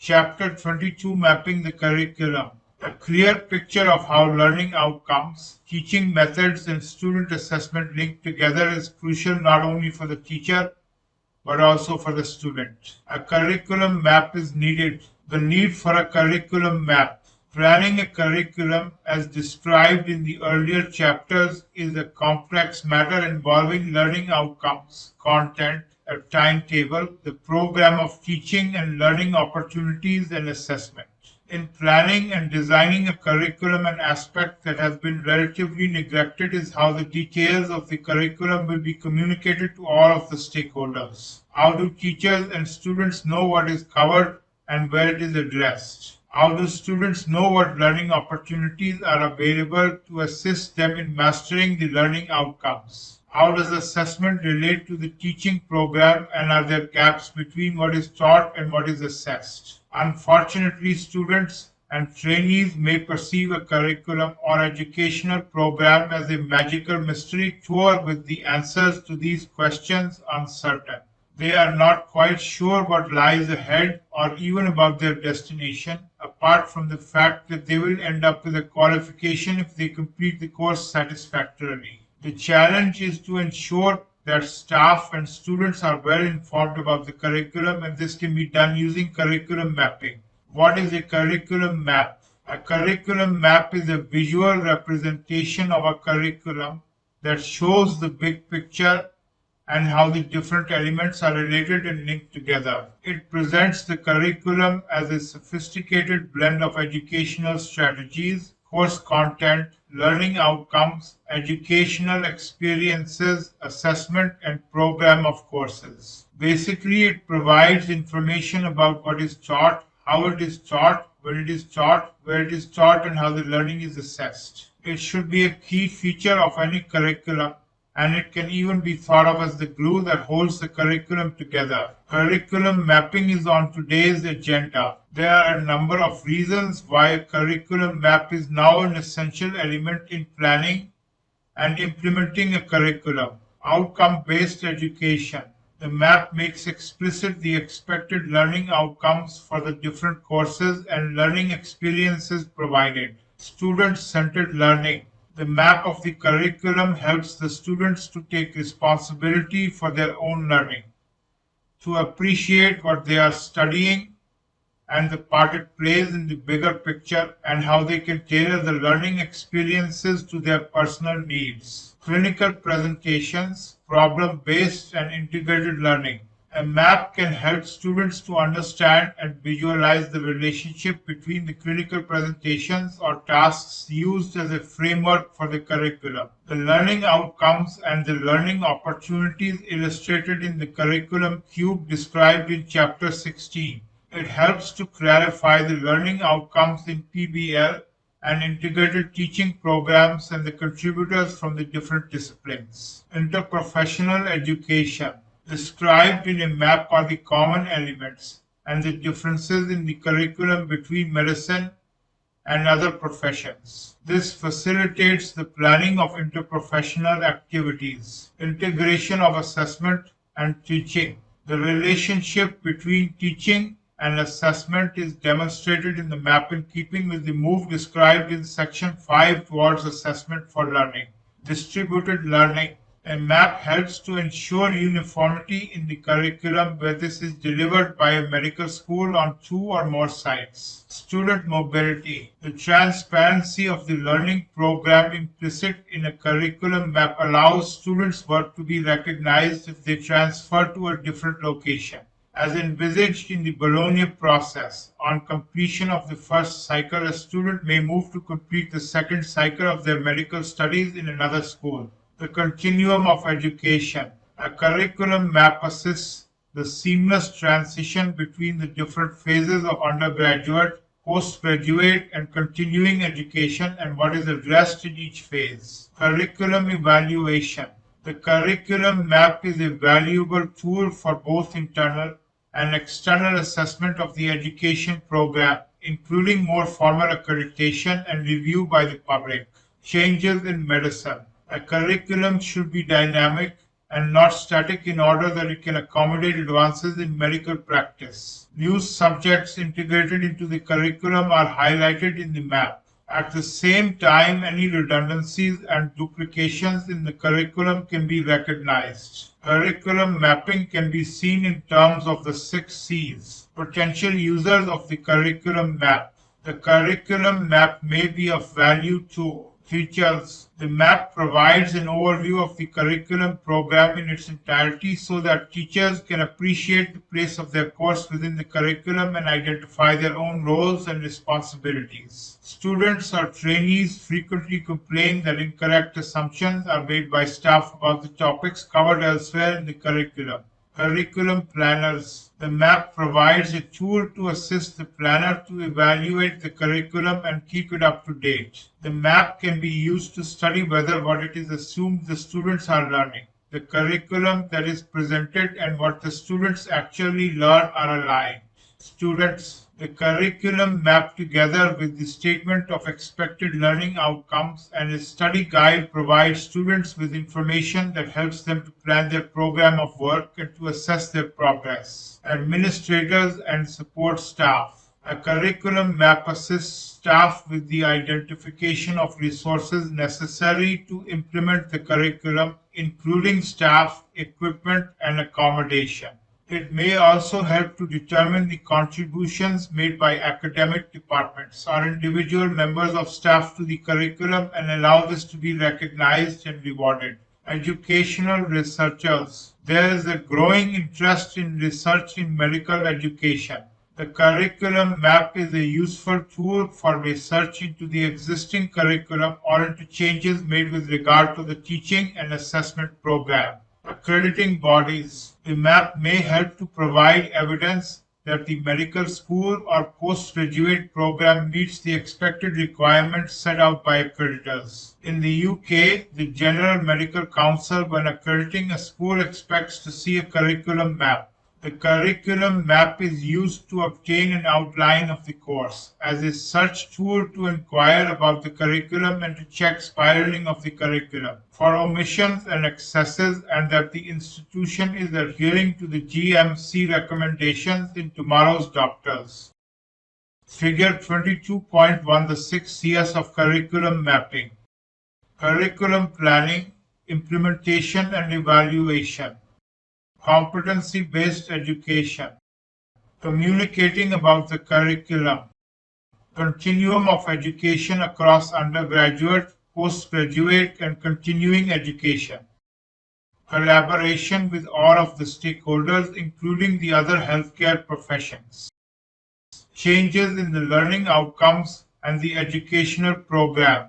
Chapter 22, Mapping the Curriculum. A clear picture of how learning outcomes, teaching methods, and student assessment linked together is crucial not only for the teacher but also for the student. A curriculum map is needed. The need for a curriculum map. Planning a curriculum, as described in the earlier chapters, is a complex matter involving learning outcomes, content, a timetable, the program of teaching and learning opportunities, and assessment. In planning and designing a curriculum, an aspect that has been relatively neglected is how the details of the curriculum will be communicated to all of the stakeholders. How do teachers and students know what is covered and where it is addressed? How do students know what learning opportunities are available to assist them in mastering the learning outcomes? How does assessment relate to the teaching program, and are there gaps between what is taught and what is assessed? Unfortunately, students and trainees may perceive a curriculum or educational program as a magical mystery tour with the answers to these questions uncertain. They are not quite sure what lies ahead or even about their destination, apart from the fact that they will end up with a qualification if they complete the course satisfactorily. The challenge is to ensure that staff and students are well informed about the curriculum, and this can be done using curriculum mapping. What is a curriculum map? A curriculum map is a visual representation of a curriculum that shows the big picture and how the different elements are related and linked together. It presents the curriculum as a sophisticated blend of educational strategies, course content, learning outcomes, educational experiences, assessment, and program of courses. Basically, it provides information about what is taught, how it is taught, when it is taught, where it is taught, and how the learning is assessed. It should be a key feature of any curriculum, and it can even be thought of as the glue that holds the curriculum together. Curriculum mapping is on today's agenda. There are a number of reasons why a curriculum map is now an essential element in planning and implementing a curriculum. Outcome-based education. The map makes explicit the expected learning outcomes for the different courses and learning experiences provided. Student-centered learning. The map of the curriculum helps the students to take responsibility for their own learning, to appreciate what they are studying and the part it plays in the bigger picture, and how they can tailor the learning experiences to their personal needs. Clinical presentations, problem-based and integrated learning. A map can help students to understand and visualize the relationship between the clinical presentations or tasks used as a framework for the curriculum. The learning outcomes and the learning opportunities illustrated in the curriculum cube described in Chapter 16. It helps to clarify the learning outcomes in PBL and integrated teaching programs and the contributors from the different disciplines. Interprofessional education. Described in a map are the common elements and the differences in the curriculum between medicine and other professions. This facilitates the planning of interprofessional activities, integration of assessment and teaching. The relationship between teaching and assessment is demonstrated in the map in keeping with the move described in Section 5 towards assessment for learning. Distributed learning. A map helps to ensure uniformity in the curriculum where this is delivered by a medical school on 2 or more sites. Student mobility. The transparency of the learning program implicit in a curriculum map allows students' work to be recognized if they transfer to a different location. As envisaged in the Bologna process, on completion of the first cycle, a student may move to complete the second cycle of their medical studies in another school. The continuum of education. A curriculum map assists the seamless transition between the different phases of undergraduate, postgraduate, and continuing education and what is addressed in each phase. Curriculum evaluation. The curriculum map is a valuable tool for both internal and external assessment of the education program, including more formal accreditation and review by the public. Changes in medicine. A curriculum should be dynamic and not static in order that it can accommodate advances in medical practice. New subjects integrated into the curriculum are highlighted in the map. At the same time, any redundancies and duplications in the curriculum can be recognized. Curriculum mapping can be seen in terms of the 6 C's. Potential users of the curriculum map. The curriculum map may be of value to teachers. The map provides an overview of the curriculum program in its entirety so that teachers can appreciate the place of their course within the curriculum and identify their own roles and responsibilities. Students or trainees frequently complain that incorrect assumptions are made by staff about the topics covered elsewhere in the curriculum. Curriculum planners. The map provides a tool to assist the planner to evaluate the curriculum and keep it up to date. The map can be used to study whether what it is assumed the students are learning, the curriculum that is presented, and what the students actually learn are aligned. Students. The curriculum mapped together with the statement of expected learning outcomes and a study guide provides students with information that helps them to plan their program of work and to assess their progress. Administrators and support staff. A curriculum map assists staff with the identification of resources necessary to implement the curriculum, including staff, equipment, and accommodation. It may also help to determine the contributions made by academic departments or individual members of staff to the curriculum and allow this to be recognized and rewarded. Educational researchers. There is a growing interest in research in medical education. The curriculum map is a useful tool for research into the existing curriculum or into changes made with regard to the teaching and assessment program. Accrediting bodies. The map may help to provide evidence that the medical school or postgraduate program meets the expected requirements set out by accreditors. In the UK, the General Medical Council, when accrediting a school, expects to see a curriculum map. The curriculum map is used to obtain an outline of the course as a search tool to inquire about the curriculum and to check spiraling of the curriculum for omissions and excesses and that the institution is adhering to the GMC recommendations in Tomorrow's Doctors. Figure 22.1 The 6 Cs of curriculum mapping. Curriculum planning, implementation and evaluation. Competency-based education, communicating about the curriculum, continuum of education across undergraduate, postgraduate, and continuing education, collaboration with all of the stakeholders, including the other healthcare professions, changes in the learning outcomes and the educational program.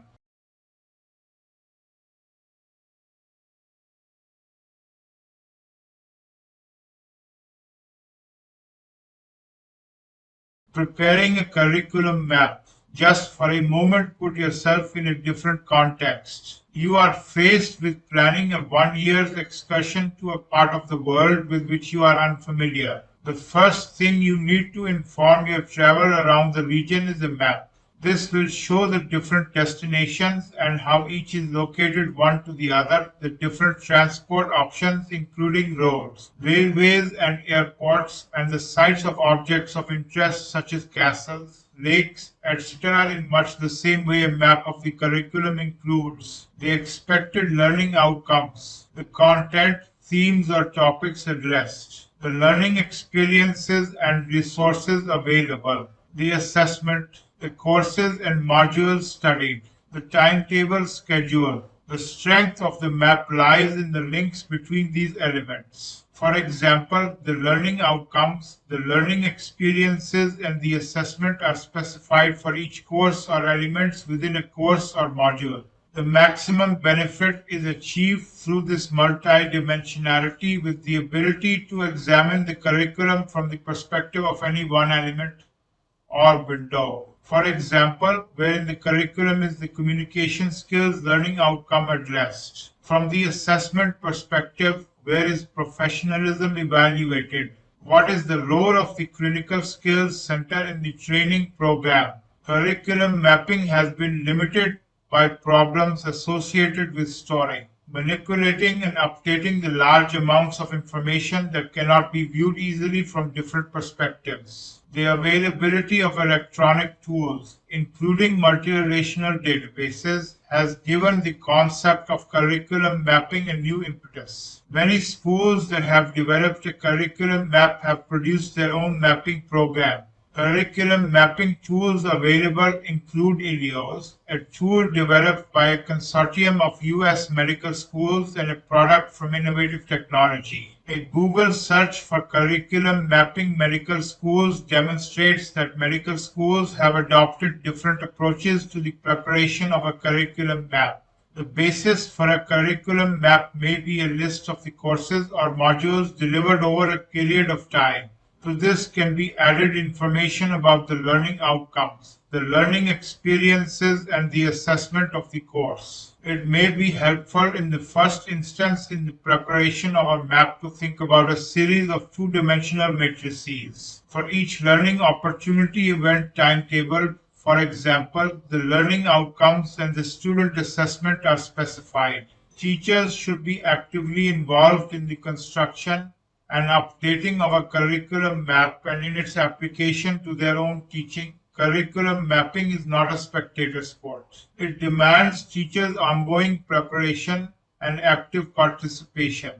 Preparing a curriculum map. Just for a moment, put yourself in a different context. You are faced with planning a 1 year excursion to a part of the world with which you are unfamiliar. The first thing you need to inform your travel around the region is a map. This will show the different destinations and how each is located one to the other, the different transport options including roads, railways and airports, and the sites of objects of interest such as castles, lakes, etc. in much the same way a map of the curriculum includes the expected learning outcomes, the content, themes or topics addressed, the learning experiences and resources available, the assessment, the courses and modules studied, the timetable schedule. The strength of the map lies in the links between these elements. For example, the learning outcomes, the learning experiences, and the assessment are specified for each course or elements within a course or module. The maximum benefit is achieved through this multidimensionality with the ability to examine the curriculum from the perspective of any one element or window. For example, wherein the curriculum is the communication skills learning outcome addressed. From the assessment perspective, where is professionalism evaluated? What is the role of the clinical skills center in the training program? Curriculum mapping has been limited by problems associated with storing. manipulating and updating the large amounts of information that cannot be viewed easily from different perspectives. The availability of electronic tools, including multi-relational databases, has given the concept of curriculum mapping a new impetus. Many schools that have developed a curriculum map have produced their own mapping program. Curriculum mapping tools available include ELIOS, a tool developed by a consortium of U.S. medical schools and a product from Innovative Technology. A Google search for curriculum mapping medical schools demonstrates that medical schools have adopted different approaches to the preparation of a curriculum map. The basis for a curriculum map may be a list of the courses or modules delivered over a period of time. To this can be added information about the learning outcomes, the learning experiences, and the assessment of the course. It may be helpful in the first instance in the preparation of a map to think about a series of two-dimensional matrices. For each learning opportunity event timetable, for example, the learning outcomes and the student assessment are specified. Teachers should be actively involved in the construction and updating of a curriculum map and in its application to their own teaching. Curriculum mapping is not a spectator sport. It demands teachers' ongoing preparation and active participation.